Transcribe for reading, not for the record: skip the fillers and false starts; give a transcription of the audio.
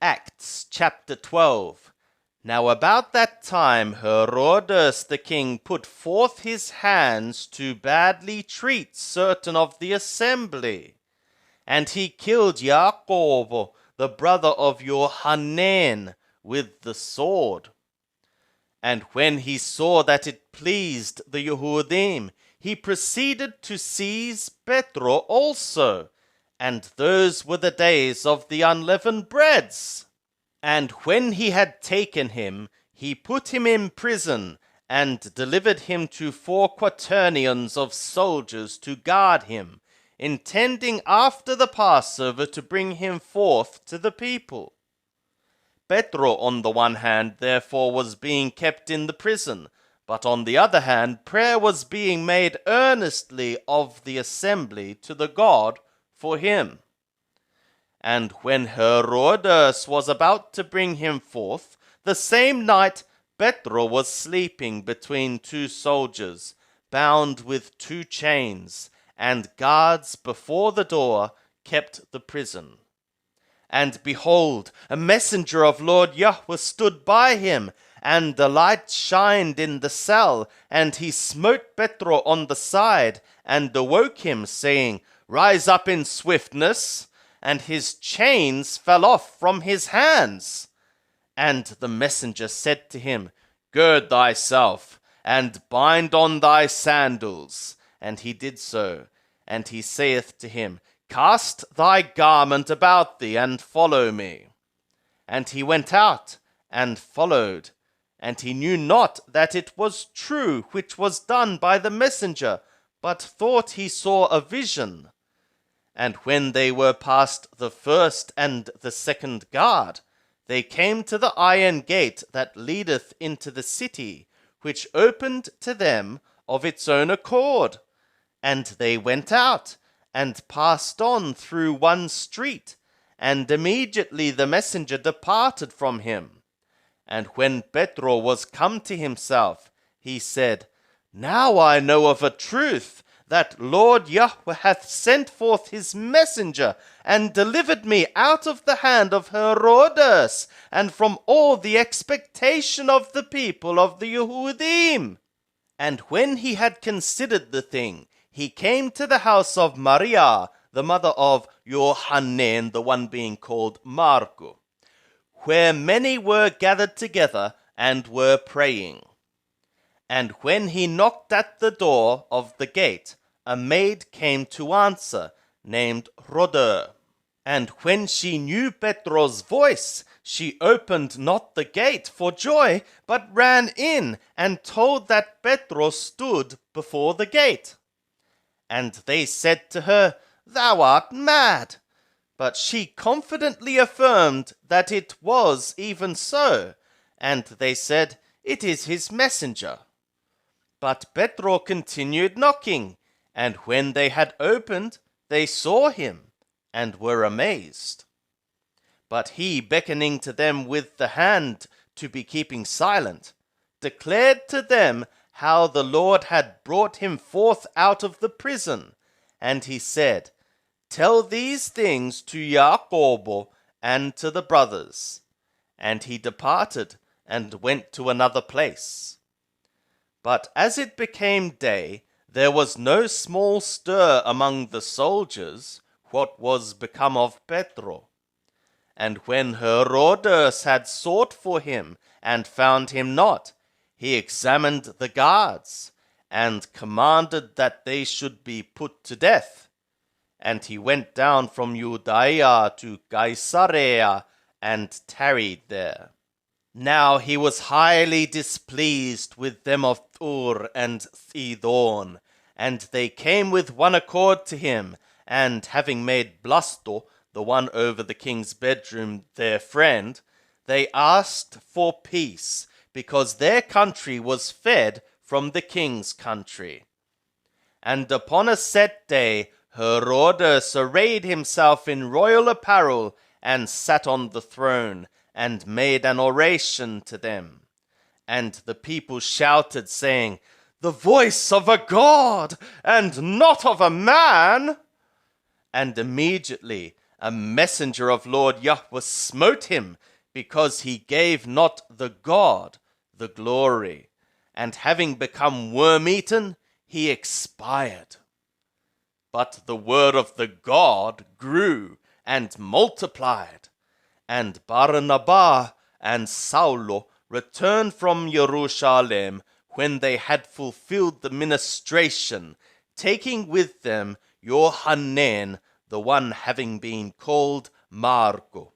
Acts chapter 12. Now about that time Herodes the king put forth his hands to badly treat certain of the assembly. And he killed Jacob, the brother of Johanan, with the sword. And when he saw that it pleased the Yehudim, he proceeded to seize Petro also. And those were the days of the unleavened breads. And when he had taken him, he put him in prison, and delivered him to 4 quaternions of soldiers to guard him, intending after the Passover to bring him forth to the people. Petro on the one hand therefore was being kept in the prison, but on the other hand prayer was being made earnestly of the assembly to the God for him. And when Herodes was about to bring him forth, the same night Petro was sleeping between 2 soldiers, bound with 2 chains, and guards before the door kept the prison. And behold, a messenger of Lord Yahweh stood by him, and the light shined in the cell, and he smote Petro on the side, and awoke him, saying, Rise up in swiftness. And his chains fell off from his hands. And the messenger said to him, Gird thyself, and bind on thy sandals. And he did so. And he saith to him, Cast thy garment about thee, and follow me. And he went out, and followed. And he knew not that it was true which was done by the messenger, but thought he saw a vision. And when they were past the first and the second guard, they came to the iron gate that leadeth into the city, which opened to them of its own accord. And they went out, and passed on through one street, and immediately the messenger departed from him. And when Petro was come to himself, he said, Now I know of a truth, that Lord Yahweh hath sent forth his messenger, and delivered me out of the hand of Herodes, and from all the expectation of the people of the Yehudim. And when he had considered the thing, he came to the house of Maria, the mother of Johanan, the one being called Marco, where many were gathered together, and were praying. And when he knocked at the door of the gate, a maid came to answer, named Rhoda. And when she knew Petro's voice, she opened not the gate for joy, but ran in, and told that Petro stood before the gate. And they said to her, Thou art mad. But she confidently affirmed that it was even so. And they said, It is his messenger. But Petro continued knocking, and when they had opened, they saw him, and were amazed. But he, beckoning to them with the hand to be keeping silent, declared to them how the Lord had brought him forth out of the prison. And he said, Tell these things to Jacob and to the brothers. And he departed, and went to another place. But as it became day, there was no small stir among the soldiers, what was become of Petro. And when Herodes had sought for him, and found him not, he examined the guards, and commanded that they should be put to death. And he went down from Judea to Caesarea, and tarried there. Now he was highly displeased with them of Tyre and Sidon, and they came with one accord to him, and having made Blasto, the one over the king's bedroom, their friend, they asked for peace, because their country was fed from the king's country. And upon a set day Herodes arrayed himself in royal apparel, and sat on the throne, and made an oration to them. And the people shouted, saying, The voice of a god, and not of a man! And immediately a messenger of Lord Yahweh smote him, because he gave not the God the glory, and having become worm-eaten, he expired. But the word of the God grew and multiplied, and Barnabas and Saulo returned from Jerusalem when they had fulfilled the ministration, taking with them Johanan, the one having been called Marco.